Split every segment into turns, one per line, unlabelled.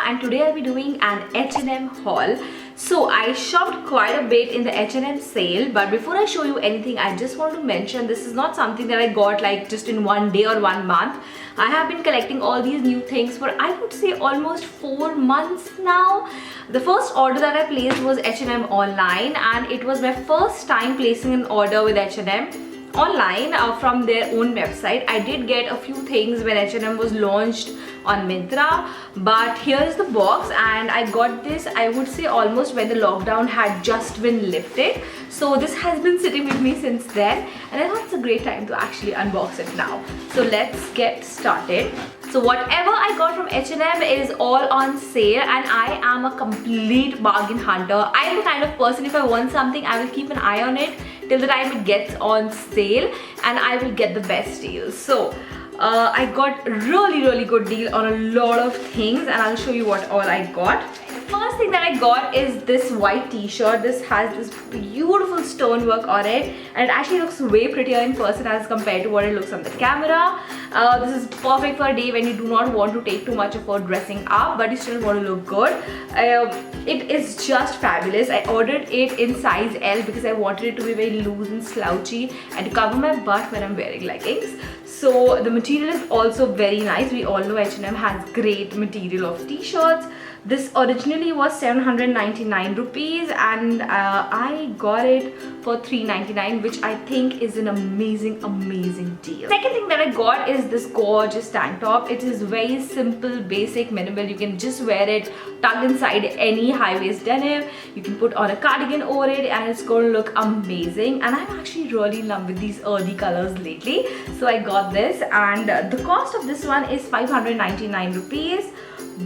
and today I'll be doing an H&M haul. So I shopped quite a bit in the H&M sale, but before I show you anything, I just want to mention this is not something that I got like just in one day or 1 month. I have been collecting all these new things for I would say almost 4 months now. The first order that I placed was H&M online, and it was my first time placing an order with H&M online from their own website. I did get a few things when H&M was launched on Myntra, but here is the box, and I got this I would say almost when the lockdown had just been lifted. So this has been sitting with me since then, and I thought it's a great time to actually unbox it now. So let's get started. So whatever I got from H&M is all on sale, and I am a complete bargain hunter. I am the kind of person, if I want something, I will keep an eye on it till the time it gets on sale, and I will get the best deals. So I got really good deal on a lot of things, and I'll show you what all I got. First thing that I got is this white t-shirt. This has this beautiful stonework on it, and it actually looks way prettier in person as compared to what it looks on the camera. This is perfect for a day when you do not want to take too much effort dressing up, but you still want to look good. It is just fabulous. I ordered it in size L because I wanted it to be very loose and slouchy and to cover my butt when I'm wearing leggings. So the material is also very nice. We all know H&M has great material of t-shirts. This originally was 799 rupees, and I got it for 399, which I think is an amazing deal. Second thing that I got is this gorgeous tank top. It is very simple, basic, minimal. You can just wear it tucked inside any high-waist denim. You can put on a cardigan over it, and it's going to look amazing. And I'm actually really in love with these earthy colors lately, so I got this, and the cost of this one is 599 rupees.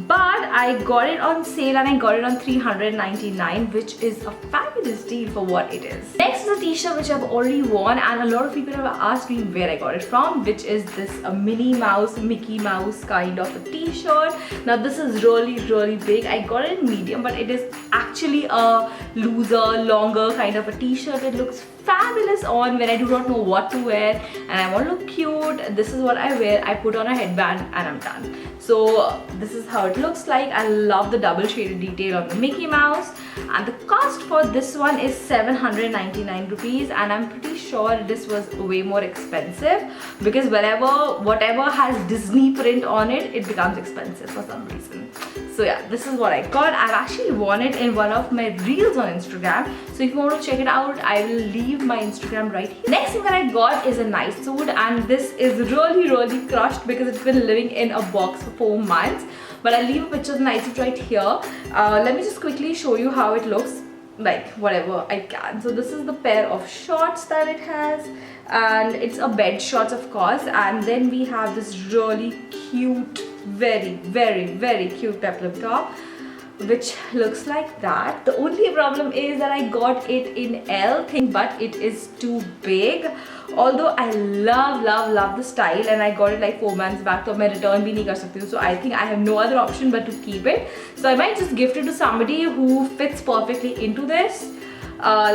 But I got it on sale and I got it on 399, which is a fabulous deal for what it is. Next is a t-shirt which I've already worn, and a lot of people have asked me where I got it from, which is this Minnie Mouse, Mickey Mouse kind of a t-shirt. Now this is really big. I got it in medium, but it is actually a looser, longer kind of a t-shirt. It looks fabulous on when I do not know what to wear and I want to look cute. This is what I wear. I put on a headband and I'm done. So this is how it looks like. I love the double shaded detail on the Mickey Mouse, and the cost for this one is 799 rupees, and I'm pretty sure this was way more expensive because whatever has Disney print on it, it becomes expensive for some reason. So yeah, this is what I got. I've actually worn it in one of my reels on Instagram, so if you want to check it out, I will leave my Instagram right here. Next thing that I got is a night suit, and this is really crushed because it's been living in a box for 4 months. But I'll leave a picture of the night suit right here. Let me just quickly show you how it looks, like whatever I can. So this is the pair of shorts that it has, and it's a bed shorts of course, and then we have this really cute, very cute peplum top, which looks like that. The only problem is that I got it in L thing, but it is too big. Although I love the style, and I got it like 4 months back, so I return bhi nahi kar sakti hu. So I think I have no other option but to keep it. So I might just gift it to somebody who fits perfectly into this.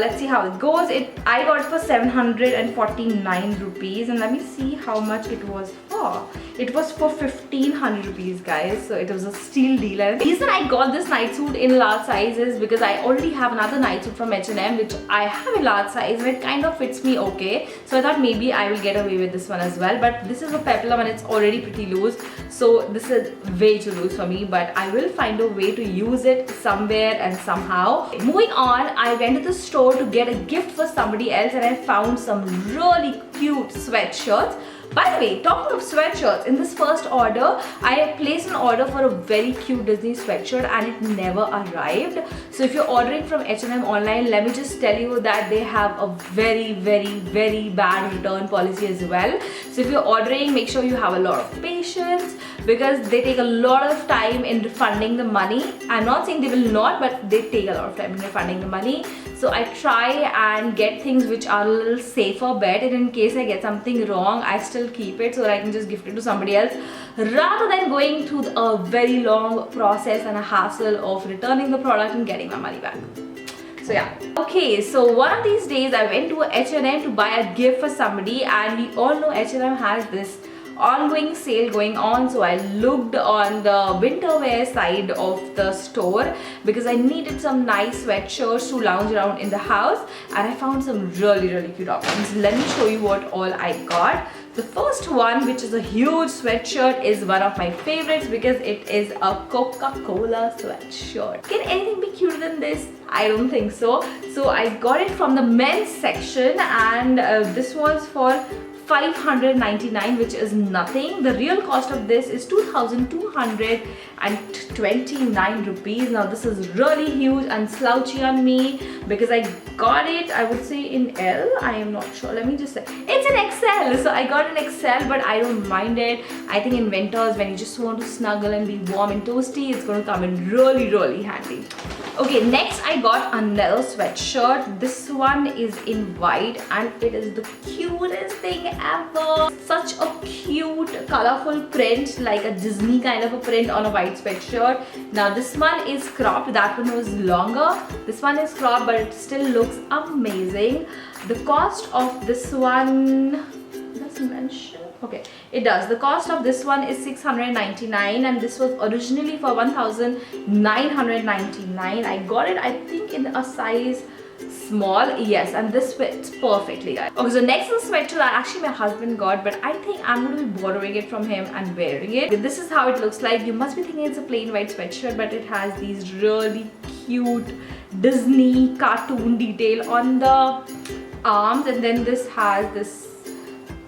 Let's see how it goes. I got it for 749 rupees, and let me see how much it was for. It was for 1500 rupees, guys. So it was a steal deal. And the reason I got this night suit in large size is because I already have another night suit from H&M which I have in large size, and it kind of fits me okay. So I thought maybe I will get away with this one as well. But this is a peplum and it's already pretty loose, so this is way too loose for me. But I will find a way to use it somewhere and somehow. Moving on, I went to the store to get a gift for somebody else, and I found some really cute sweatshirts. By the way, talking of sweatshirts, in this first order, I placed an order for a very cute Disney sweatshirt and it never arrived. So if you're ordering from H&M online, let me just tell you that they have a very bad return policy as well. So if you're ordering, make sure you have a lot of patience because they take a lot of time in refunding the money. I'm not saying they will not, but they take a lot of time in refunding the money. So I try and get things which are a little safer bet, and in case I get something wrong, I still keep it so that I can just gift it to somebody else rather than going through a very long process and a hassle of returning the product and getting my money back. So yeah. Okay, so one of these days I went to H&M to buy a gift for somebody, and we all know H&M has this ongoing sale going on, so I looked on the winter wear side of the store because I needed some nice sweatshirts to lounge around in the house, and I found some really cute options. Let me show you what all I got. The first one, which is a huge sweatshirt, is one of my favorites because it is a Coca-Cola sweatshirt. Can anything be cuter than this? I don't think so. So I got it from the men's section, and this was for 599, which is nothing. The real cost of this is 2,229 rupees. Now this is really huge and slouchy on me because I got it, I would say in L. I am not sure. Let me just say it's an XL. So I got an XL, but I don't mind it. I think in winters when you just want to snuggle and be warm and toasty, it's going to come in really handy. Okay, next I got another sweatshirt. This one is in white and it is the cutest thing ever. Such a cute, colorful print, like a Disney kind of a print on a white sweatshirt. Now this one is cropped, that one was longer. This one is cropped, but it still looks amazing. The cost of this one, doesn't mention. Okay, it does. The cost of this one is 699 and this was originally for 1999. I got it, I think, in a size small. Yes, and this fits perfectly, guys. Okay, so next is a sweater that actually my husband got, but I think I'm going to be borrowing it from him and wearing it. This is how it looks like. You must be thinking it's a plain white sweatshirt, but it has these really cute Disney cartoon detail on the arms, and then this has this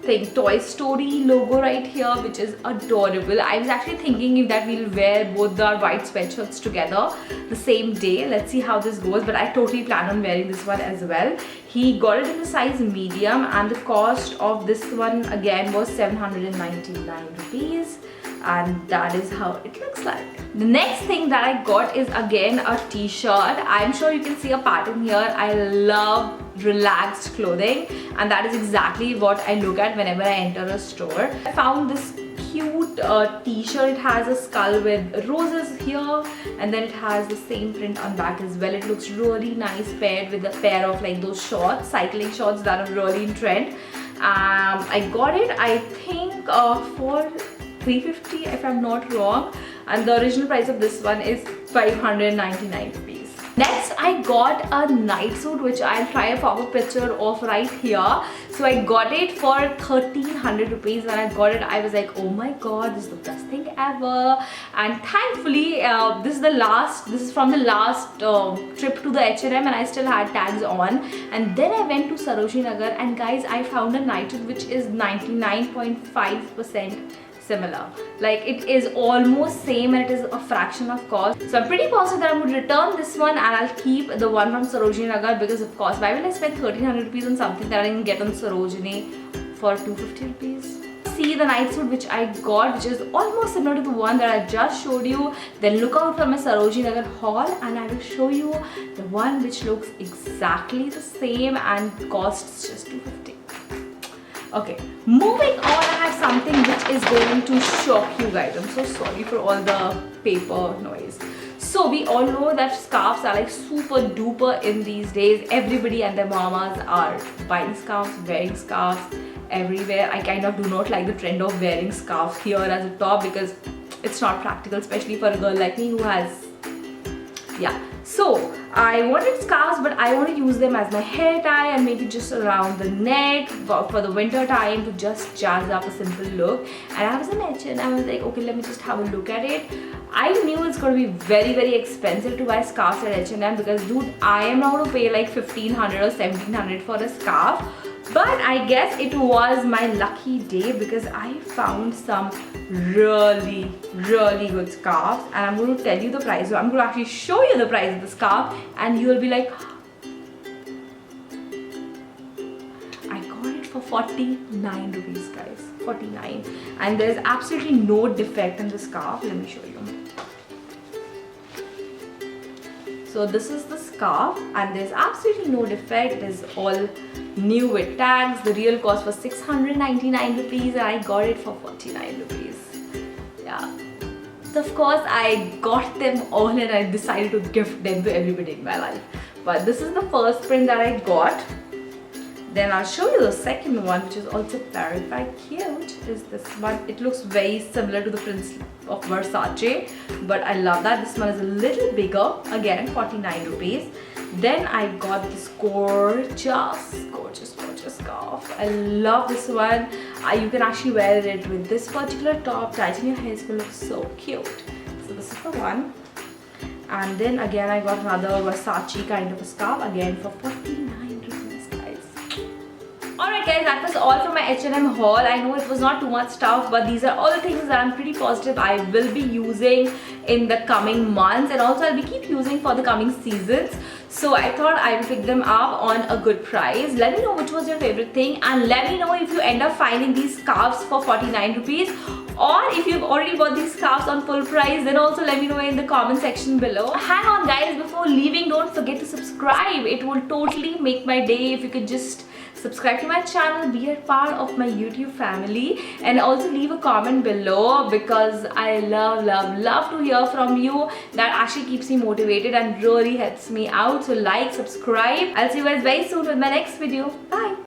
thing, Toy Story logo right here, which is adorable. I was actually thinking that we'll wear both our white sweatshirts together the same day. Let's see how this goes, but I totally plan on wearing this one as well. He got it in the size medium and the cost of this one again was 799 rupees. And that is how it looks like. The next thing that I got is again a t-shirt. I'm sure you can see a pattern here. I love relaxed clothing and that is exactly what I look at whenever I enter a store. I found this cute t-shirt. It has a skull with roses here and then it has the same print on back as well. It looks really nice paired with a pair of like those shorts, cycling shorts that are really in trend. I got it, I think, for 350 if I'm not wrong, and the original price of this one is 599 rupees. Next I got a night suit, which I'll try a pop-up picture of right here. So I got it for 1300 rupees. When I got it, I was like, oh my god, this is the best thing ever. And thankfully this is from the last trip to the H&M and I still had tags on. And then I went to Sarojini Nagar and guys, I found a night suit which is 99.5% similar. Like it is almost same and it is a fraction of cost. So I'm pretty positive that I would return this one and I'll keep the one from Sarojini Nagar because of course why will I spend 1300 rupees on something that I can get on Sarojini for 250 rupees? See the night suit which I got, which is almost similar to the one that I just showed you. Then look out for my Sarojini Nagar haul and I will show you the one which looks exactly the same and costs just 250. Okay, moving on, I have something which is going to shock you guys. I'm so sorry for all the paper noise. So we all know that scarves are like super duper in these days. Everybody and their mamas are buying scarves, wearing scarves everywhere. I kind of do not like the trend of wearing scarves here as a top because it's not practical, especially for a girl like me who has, yeah. So I wanted scarves, but I want to use them as my hair tie and maybe just around the neck for the winter time to just jazz up a simple look. And I was in H&M and I was like, okay, let me just have a look at it. I knew it's going to be very expensive to buy scarves at H&M because dude, I am not going to pay like 1500 or 1700 for a scarf. But I guess it was my lucky day because I found some really good scarves and I'm going to tell you the price. So I'm going to actually show you the price of the scarf and you will be like, I got it for 49 rupees guys, 49, and there's absolutely no defect in the scarf. Let me show you. So this is the scarf and there's absolutely no defect. It is all new with tags. The real cost was 699 rupees and I got it for 49 rupees. Yeah. So of course I got them all and I decided to gift them to everybody in my life. But this is the first print that I got. Then I'll show you the second one, which is also very cute, is this one. It looks very similar to the Prince of Versace, but I love that. This one is a little bigger, again 49 rupees. Then I got this gorgeous scarf. I love this one. You can actually wear it with this particular top, tighten your hair, it's gonna look so cute. So this is the one. And then again I got another Versace kind of a scarf, again for 49 rupees, guys. Alright guys, that was all from my H&M haul. I know it was not too much stuff, but these are all the things that I'm pretty positive I will be using in the coming months, and also I'll be keep using for the coming seasons. So I thought I would pick them up on a good price. Let me know which was your favorite thing, and let me know if you end up finding these scarves for 49 rupees, or if you've already bought these scarves on full price, then also let me know in the comment section below. Hang on guys, before leaving, don't forget to subscribe. It will totally make my day if you could just subscribe to my channel, be a part of my YouTube family, and also leave a comment below, because I love to hear from you. That actually keeps me motivated and really helps me out. So like, subscribe. I'll see you guys very soon with my next video. Bye.